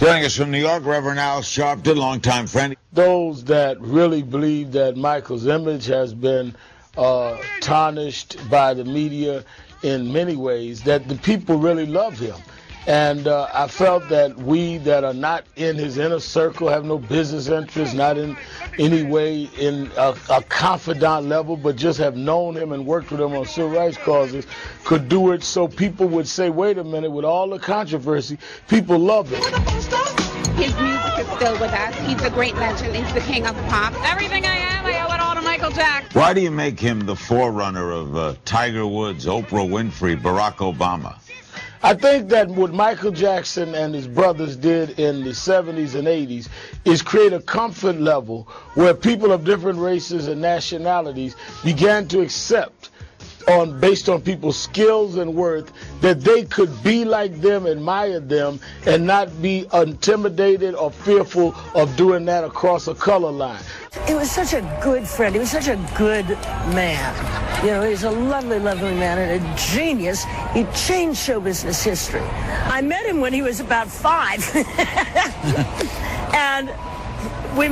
Joining us from New York, Reverend Al Sharpton, longtime friend. Those that really believe that Michael's image has been tarnished by the media in many ways, that the people really love him. And I felt that we that are not in his inner circle, have no business interests, not in any way in a confidant level, but just have known him and worked with him on civil rights causes, could do it so people would say, wait a minute, with all the controversy, people love him. His music is still with us. He's a great legend. He's the king of pop. Everything I am, I owe it all to Michael Jackson. Why do you make him the forerunner of Tiger Woods, Oprah Winfrey, Barack Obama? I think that what Michael Jackson and his brothers did in the 70s and 80s is create a comfort level where people of different races and nationalities began to accept, based on people's skills and worth, that they could be like them, admire them, and not be intimidated or fearful of doing that across a color line. He was such a good friend. He was such a good man. You know, he's a lovely, lovely man and a genius. He changed show business history. I met him when he was about 5. And we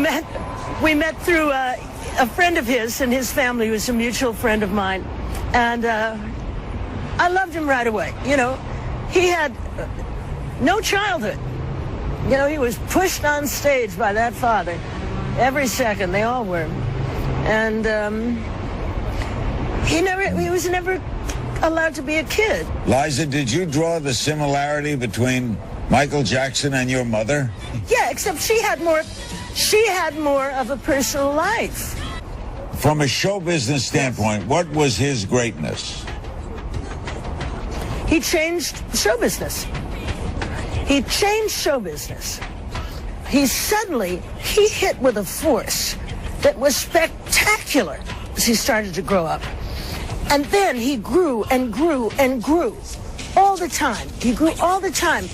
met through a friend of his and his family, who was a mutual friend of mine. And I loved him right away. You know, he had no childhood. You know, he was pushed on stage by that father every second. They all were. And he was never allowed to be a kid. Liza, did you draw the similarity between Michael Jackson and your mother? Yeah, except she had more of a personal life. From a show business standpoint, what was his greatness? He changed show business. He changed show business. He hit with a force that was spectacular as he started to grow up. And then he grew and grew and grew all the time. He grew all the time.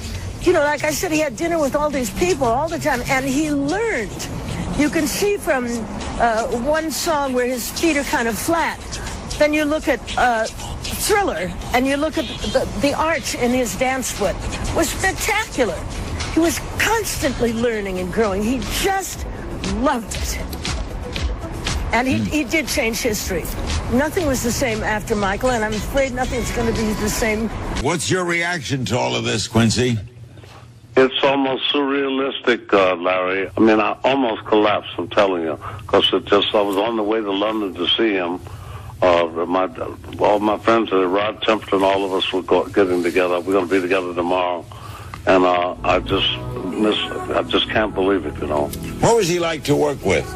You know, like I said, he had dinner with all these people all the time, and he learned. You can see from one song where his feet are kind of flat. Then you look at Thriller, and you look at the arch in his dance foot. It was spectacular. He was constantly learning and growing. He just loved it. And he did change history. Nothing was the same after Michael, and I'm afraid nothing's going to be the same. What's your reaction to all of this, Quincy? It's almost surrealistic, Larry. I mean, I almost collapsed, I'm telling you, because I was on the way to London to see him. All my friends, Rod Temperton, all of us were getting together. We're going to be together tomorrow. And I just can't believe it, you know. What was he like to work with?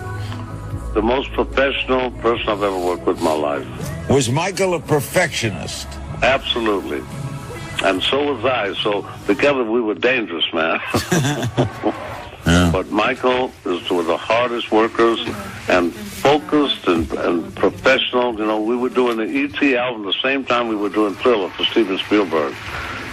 The most professional person I've ever worked with in my life. Was Michael a perfectionist? Absolutely. And so was I. So together we were dangerous, man. Yeah. But Michael was the hardest workers and focused and professional. You know, we were doing the E.T. album the same time we were doing Thriller for Steven Spielberg.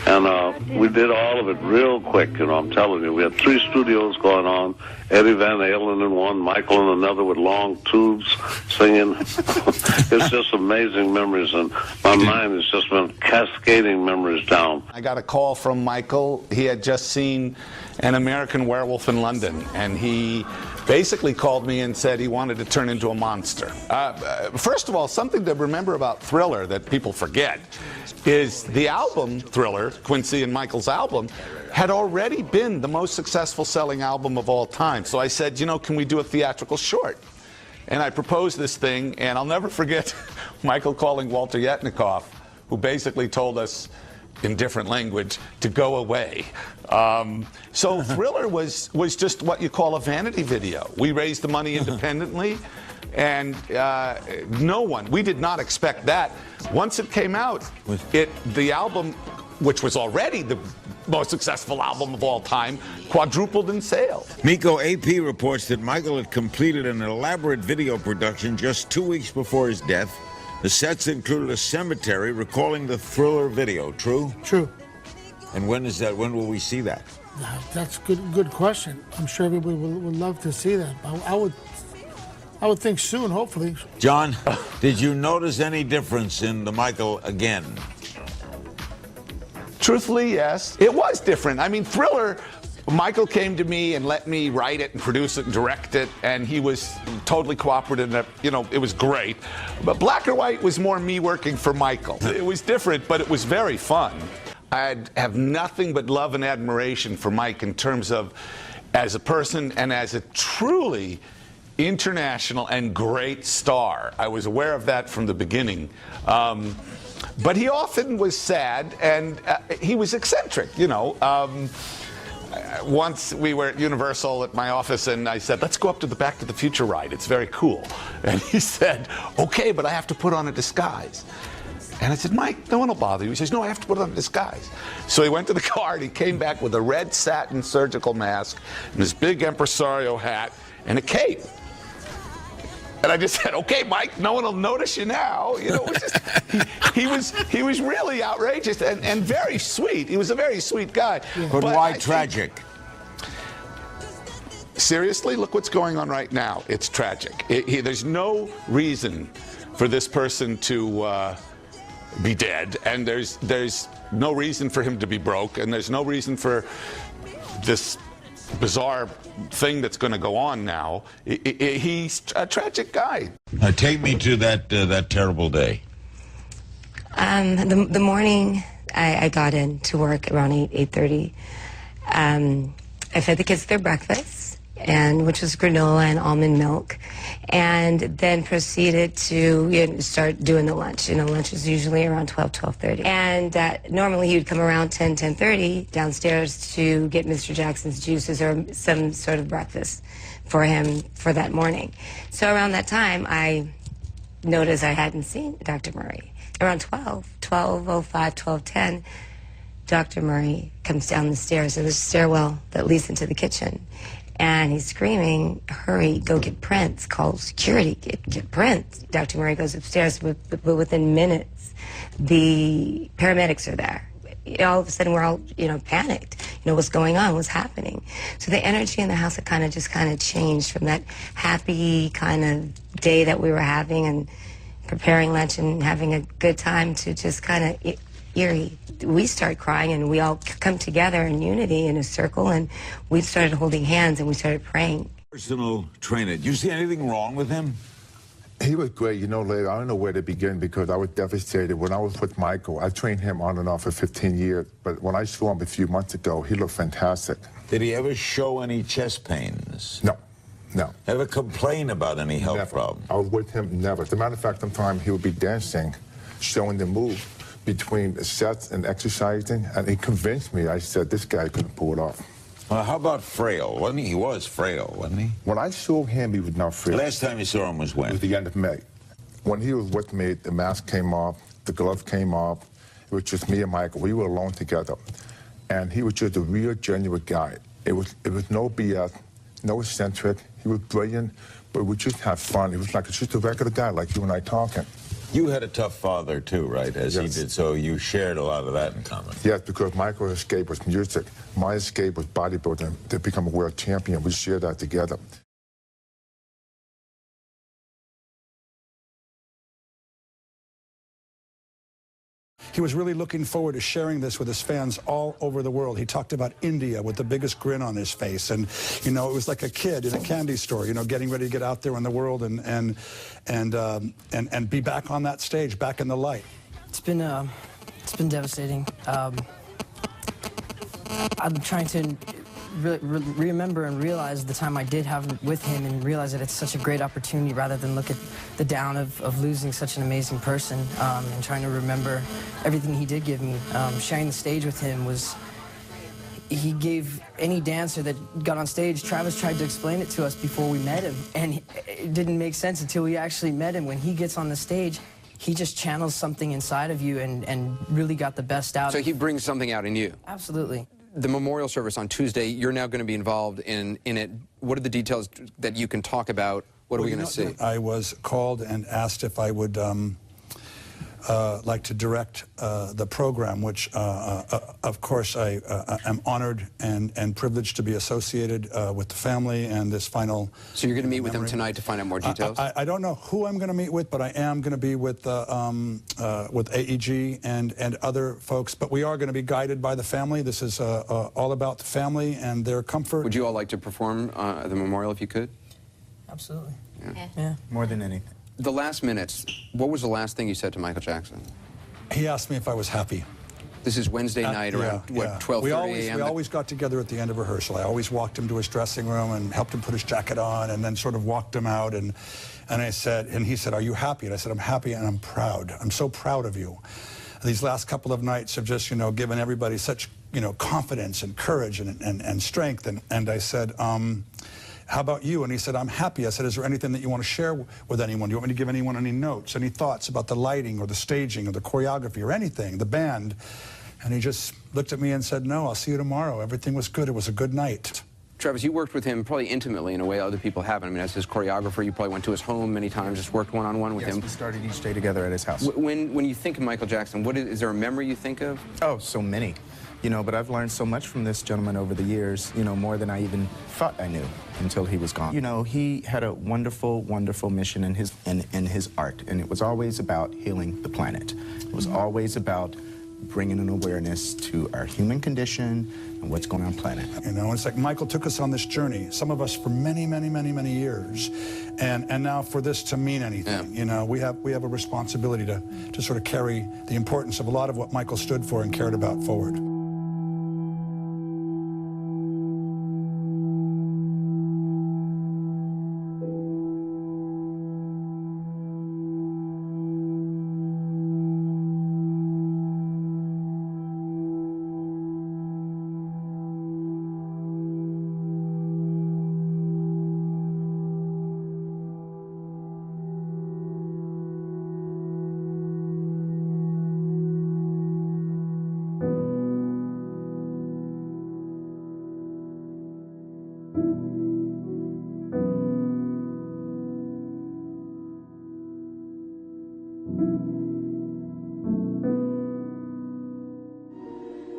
And we did all of it real quick, you know, I'm telling you. We had 3 studios going on, Eddie Van Halen in one, Michael in another with long tubes singing. It's just amazing memories, and my mind has just been cascading memories down. I got a call from Michael. He had just seen An American Werewolf in London, and he basically called me and said he wanted to turn into a monster. First of all, something to remember about Thriller that people forget is the album Thriller, Quincy and Michael's album, had already been the most successful selling album of all time. So I said, you know, can we do a theatrical short? And I proposed this thing, and I'll never forget Michael calling Walter Yetnikoff, who basically told us in different language to go away. So Thriller was just what you call a vanity video. We raised the money independently, and we did not expect that. Once it came out, the album, which was already the most successful album of all time, quadrupled in sales. Miko, AP reports that Michael had completed an elaborate video production just 2 weeks before his death. The sets included a cemetery recalling the Thriller video. True? True. And when is that? When will we see that? That's good question. I'm sure everybody would love to see that. I would think soon, hopefully. John, did you notice any difference in the Michael again? Truthfully, yes. It was different. I mean, Thriller Michael came to me and let me write it and produce it and direct it, and he was totally cooperative. You know, it was great. But Black or White was more me working for Michael. It was different, but it was very fun. I have nothing but love and admiration for Mike in terms of as a person and as a truly international and great star. I was aware of that from the beginning. But he often was sad, and he was eccentric, you know. Once we were at Universal at my office, and I said, let's go up to the Back to the Future ride. It's very cool. And he said, okay, but I have to put on a disguise. And I said, Mike, no one will bother you. He says, no, I have to put on a disguise. So he went to the car, and he came back with a red satin surgical mask and this big impresario hat and a cape. And I just said, okay, Mike, no one will notice you now. You know, it was just, he was really outrageous and very sweet. He was a very sweet guy. Yeah. But why tragic? Seriously, look what's going on right now. It's tragic. There's no reason for this person to be dead, and there's no reason for him to be broke, and there's no reason for this bizarre thing that's going to go on now. He's a tragic guy. Take me to that terrible day. The morning I got into work around 8:30. I fed the kids their breakfast, which was granola and almond milk, and then proceeded to start doing the lunch. Lunch is usually around 12:30. And normally he would come around 10:30 downstairs to get Mr. Jackson's juices or some sort of breakfast for him for that morning. So around that time, I noticed I hadn't seen Dr. Murray. Around 12:05, 12:10, Dr. Murray comes down the stairs. There's a stairwell that leads into the kitchen. And he's screaming, hurry, go get Prince, call security, get Prince. Dr. Murray goes upstairs, but within minutes, the paramedics are there. All of a sudden, we're all, panicked. What's going on, what's happening? So the energy in the house had kind of changed from that happy kind of day that we were having and preparing lunch and having a good time to just kind of eerie. We start crying, and we all come together in unity in a circle, and we started holding hands and we started praying. Personal trainer, do you see anything wrong with him? He was great. Later, I don't know where to begin because I was devastated. When I was with Michael, I trained him on and off for 15 years, but when I saw him a few months ago, he looked fantastic. Did he ever show any chest pains? No. Ever complain about any health problem? I was with him, never. As a matter of fact, sometimes he would be dancing, showing the move between sets and exercising, and he convinced me. I said, this guy couldn't pull it off. Well, how about frail? Wasn't he? He was frail, wasn't he? When I saw him, he was not frail. The last time you saw him was when? It was the end of May. When he was with me, the mask came off, the gloves came off. It was just me and Michael. We were alone together. And he was just a real, genuine guy. It was no BS, no eccentric. He was brilliant, but we just had fun. He was like just a regular guy, like you and I talking. You had a tough father, too, right, as Yes. he did, so you shared a lot of that in common. Yes, because Michael's escape was music. My escape was bodybuilding to become a world champion. We shared that together. He was really looking forward to sharing this with his fans all over the world. He talked about India with the biggest grin on his face, and it was like a kid in a candy store, getting ready to get out there in the world and be back on that stage, back in the light. It's been devastating. I'm trying to remember and realize the time I did have with him and realize that it's such a great opportunity rather than look at the down of losing such an amazing person, and trying to remember everything he did give me. Sharing the stage with him he gave any dancer that got on stage. Travis tried to explain it to us before we met him, and it didn't make sense until we actually met him. When he gets on the stage, he just channels something inside of you and really got the best out. So he brings something out in you? Absolutely. The memorial service on Tuesday, you're now going to be involved in it. What are the details that you can talk about? What are we going to see? I was called and asked if I would like to direct the program, which, of course, I am honored and privileged to be associated with the family and this final. So you're going to meet with them tonight to find out more details? I don't know who I'm going to meet with, but I am going to be with AEG and other folks. But we are going to be guided by the family. This is all about the family and their comfort. Would you all like to perform at the memorial if you could? Absolutely. Yeah. More than anything. The last minutes, what was the last thing you said to Michael Jackson? He asked me if I was happy. This is Wednesday night around, what, 12:30 a.m.? We always got together at the end of rehearsal. I always walked him to his dressing room and helped him put his jacket on and then sort of walked him out. And I said, and he said, "Are you happy?" And I said, "I'm happy and I'm proud. I'm so proud of you." These last couple of nights have just, given everybody such, confidence and courage and strength. And I said, "How about you?" And he said, "I'm happy." I said, "Is there anything that you want to share with anyone? Do you want me to give anyone any notes, any thoughts about the lighting or the staging or the choreography or anything, the band?" And he just looked at me and said, "No, I'll see you tomorrow. Everything was good. It was a good night." Travis, you worked with him probably intimately in a way other people haven't. I mean, as his choreographer, you probably went to his home many times, just worked one-on-one with him. Yes, we started each day together at his house. When you think of Michael Jackson, is there a memory you think of? Oh, so many. But I've learned so much from this gentleman over the years, more than I even thought I knew until he was gone. He had a wonderful, wonderful mission in his art, and it was always about healing the planet. It was always about bringing an awareness to our human condition and what's going on the planet. It's like Michael took us on this journey, some of us for many, many, many, many years, and now for this to mean anything, we have a responsibility to sort of carry the importance of a lot of what Michael stood for and cared about forward.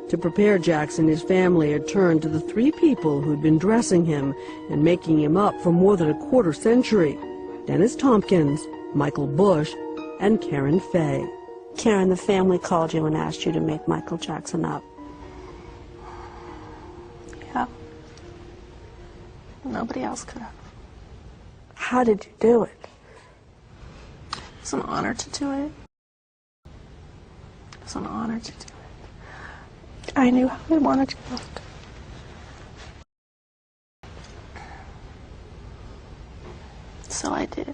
To prepare Jackson, his family had turned to the three people who'd been dressing him and making him up for more than a quarter century: Dennis Tompkins, Michael Bush, and Karen Fay. Karen, the family called you and asked you to make Michael Jackson up. Yeah. Nobody else could have. How did you do it? It's an honor to do it. It's an honor to do it. I knew how we wanted to look. So I did.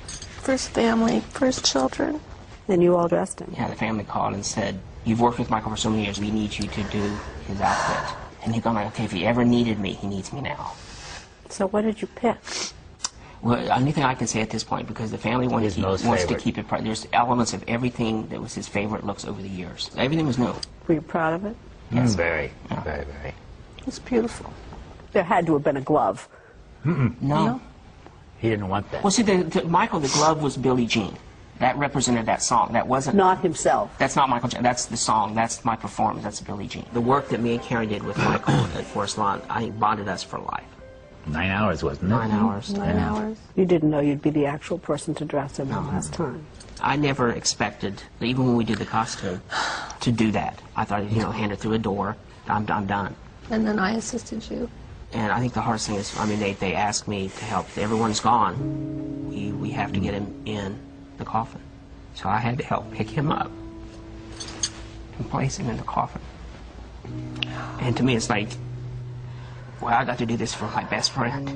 First family, first children. Then you all dressed him. Yeah, the family called and said, "You've worked with Michael for so many years, we need you to do his outfit." And he gone like, "Okay, if he ever needed me, he needs me now." So what did you pick? Well, anything I can say at this point, because the family wants to keep it. There's elements of everything that was his favorite looks over the years. Everything was new. Were you proud of it? Yes. Very. It's beautiful. There had to have been a glove. No. He didn't want that. Well, see, Michael, the glove was Billie Jean. That represented that song. That wasn't... Not himself. That's not Michael Jackson. That's the song. That's my performance. That's Billie Jean. The work that me and Karen did with Michael at Forest Lawn, I think, bonded us for life. 9 hours, wasn't it? 9 hours. 9 hours. You didn't know you'd be the actual person to dress him the last time. I never expected, even when we did the costume, to do that. I thought, hand it through a door, I'm done. And then I assisted you. And I think the hardest thing is, they asked me to help. Everyone's gone. We have to get him in the coffin. So I had to help pick him up and place him in the coffin. And to me, it's like, well, I got to do this for my best friend.